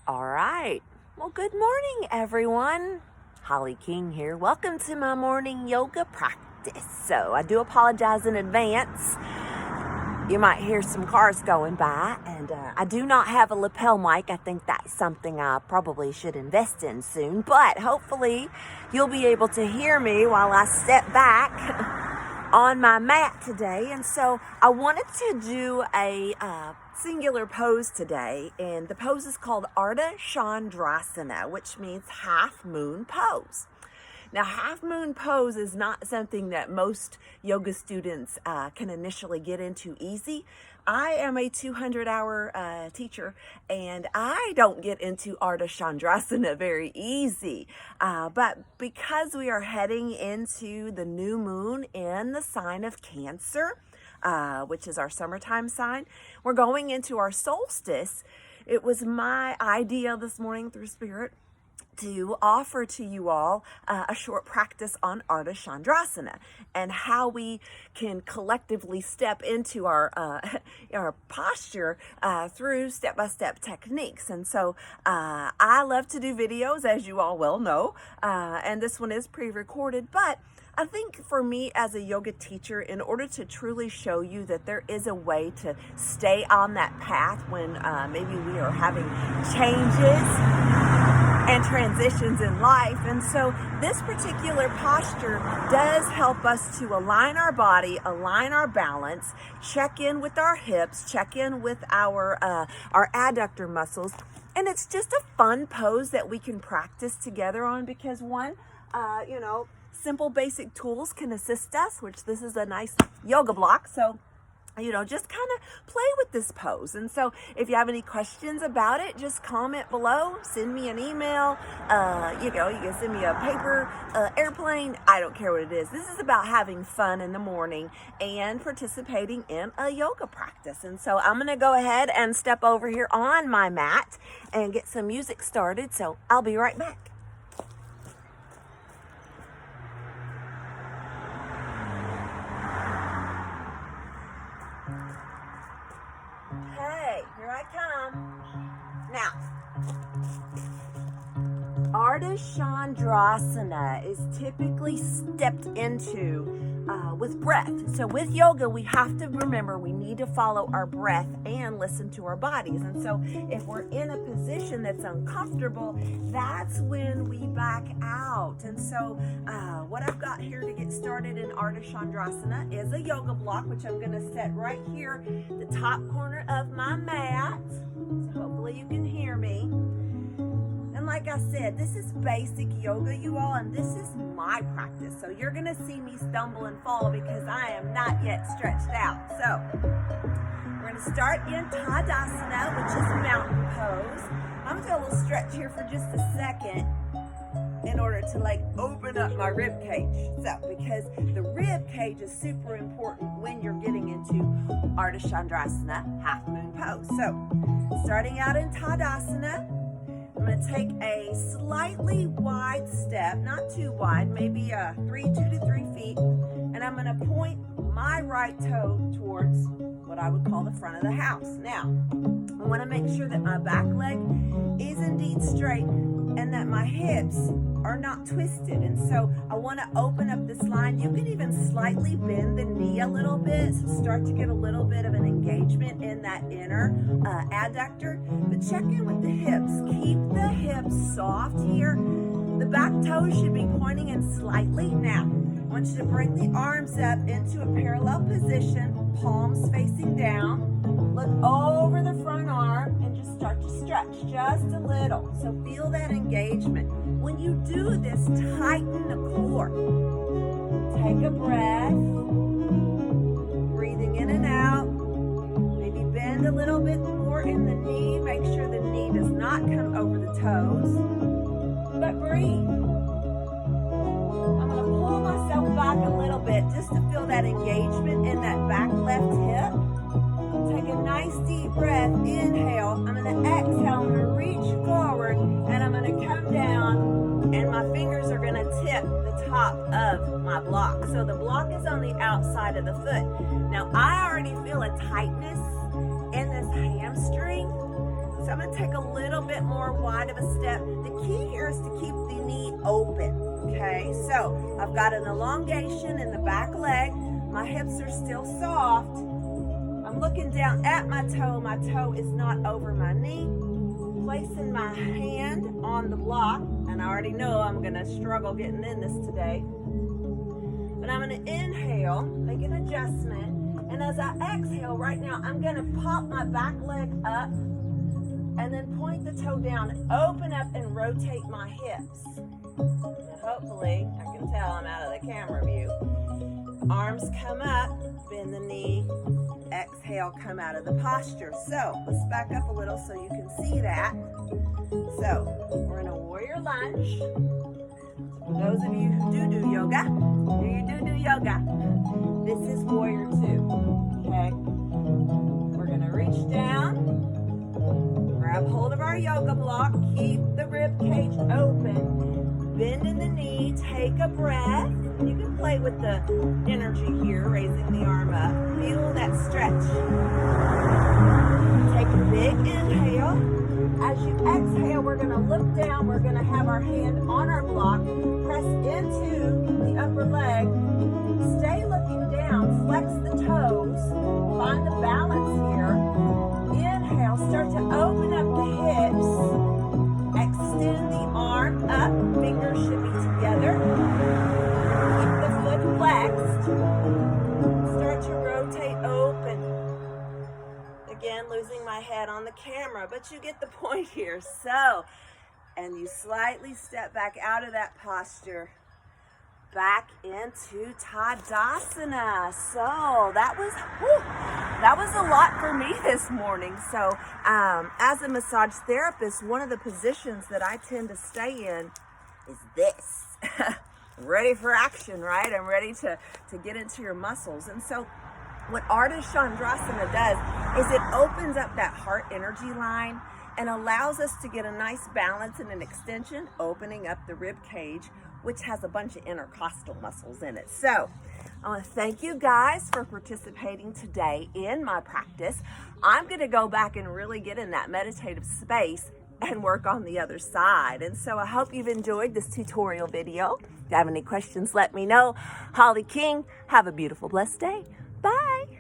All right. Well, good morning, everyone. Holly King here. Welcome to my morning yoga practice. So I do apologize in advance. You might hear some cars going by, and I do not have a lapel mic. I think that's something I probably should invest in soon, but hopefully you'll be able to hear me while I step back on my mat today. And so I wanted to do a singular pose today, and the pose is called Ardha Chandrasana, which means half moon pose. Now, half moon pose is not something that most yoga students can initially get into easy. I am a 200-hour teacher, and I don't get into Ardha Chandrasana very easy. But because we are heading into the new moon in the sign of Cancer, which is our summertime sign, we're going into our solstice. It was my idea this morning through Spirit to offer to you all a short practice on Ardha Chandrasana and how we can collectively step into our posture through step-by-step techniques. And so I love to do videos, as you all well know, and this one is pre-recorded, but I think for me as a yoga teacher, in order to truly show you that there is a way to stay on that path when maybe we are having changes and transitions in life. And so this particular posture does help us to align our body, align our balance, check in with our hips, check in with our adductor muscles. And it's just a fun pose that we can practice together on because simple basic tools can assist us, which this is a nice yoga block. So just kind of play with this pose. And so if you have any questions about it, just comment below, send me an email, you can send me a paper airplane. I don't care what it is. This is about having fun in the morning and participating in a yoga practice. And so I'm going to go ahead and step over here on my mat and get some music started. So I'll be right back. Here I come. Now, Ardha Chandrasana is typically stepped into with breath. So with yoga, we have to remember we need to follow our breath and listen to our bodies. And so if we're in a position that's uncomfortable, that's when we back out. And so what I've got here to get started in Ardha Chandrasana is a yoga block, which I'm going to set right here, the top corner of my mat. So hopefully you can hear me. And like I said, this is basic yoga, you all, and this is my practice. So you're going to see me stumble and fall because I am not yet stretched out. So we're going to start in Tadasana, which is mountain pose. I'm going to do a little stretch here for just a second in order to open up my rib cage. So because the rib cage is super important when you're getting into Ardha Chandrasana, half moon pose. So starting out in Tadasana, I'm going to take a slightly wide step, not too wide, maybe 2 to 3 feet, and I'm going to point my right toe towards what I would call the front of the house. Now, I want to make sure that my back leg is indeed straight and that my hips are not twisted. And so I want to open up this line. You can even slightly bend the knee a little bit, so start to get a little bit of an engagement in that inner adductor. But check in with the hips. Keep the hips soft here. The back toes should be pointing in slightly. Now, I want you to bring the arms up into a parallel position, palms facing down. Look over the front arm and just start to stretch just a little. So feel that engagement. When you do this, tighten the core. Take a breath. Breathing in and out. Maybe bend a little bit more in the knee. Make sure the knee does not come over the toes. But breathe. I'm going to pull myself back a little bit just to feel that engagement in that back left hip. Take a nice deep breath. Inhale. I'm going to exhale. I'm going to reach forward and I'm going to come down and my fingers are going to tip the top of my block. So the block is on the outside of the foot. Now I already feel a tightness in this hamstring. So I'm going to take a little bit more wide of a step. The key here is to keep the knee open, okay? So I've got an elongation in the back leg. My hips are still soft. I'm looking down at my toe. My toe is not over my knee. Placing my hand on the block, and I already know I'm going to struggle getting in this today. But I'm going to inhale, make an adjustment, and as I exhale right now, I'm going to pop my back leg up and then point the toe down, open up and rotate my hips. And hopefully, I can tell I'm out of the camera view. Arms come up, bend the knee, exhale, come out of the posture. So let's back up a little so you can see that. So we're in a warrior lunge. For those of you who do yoga, do yoga, this is warrior 2, okay? We're gonna reach down, grab hold of our yoga block, keep the rib cage open, bend in the knee, take a breath. You can play with the energy here, raising the arm up. Feel that stretch. Take a big inhale. As you exhale, we're going to look down. We're going to have our hand on our block. Press into the upper leg. Stay looking down. Flex the toes. Find the balance here. Inhale. Start to open up the hips. Extend the arm up. Fingers should be together. Keep the foot flexed. Start to rotate open. Again, losing my head on the camera, but you get the point here. So, and you slightly step back out of that posture, back into Tadasana. So that was a lot for me this morning. So as a massage therapist, one of the positions that I tend to stay in is this. Ready for action, right? I'm ready to get into your muscles. And so what Ardha Chandrasana does is it opens up that heart energy line and allows us to get a nice balance and an extension, opening up the rib cage, which has a bunch of intercostal muscles in it. So I want to thank you guys for participating today in my practice. I'm going to go back and really get in that meditative space and work on the other side. And so I hope you've enjoyed this tutorial video. If you have any questions, let me know. Holly King, have a beautiful, blessed day. Bye.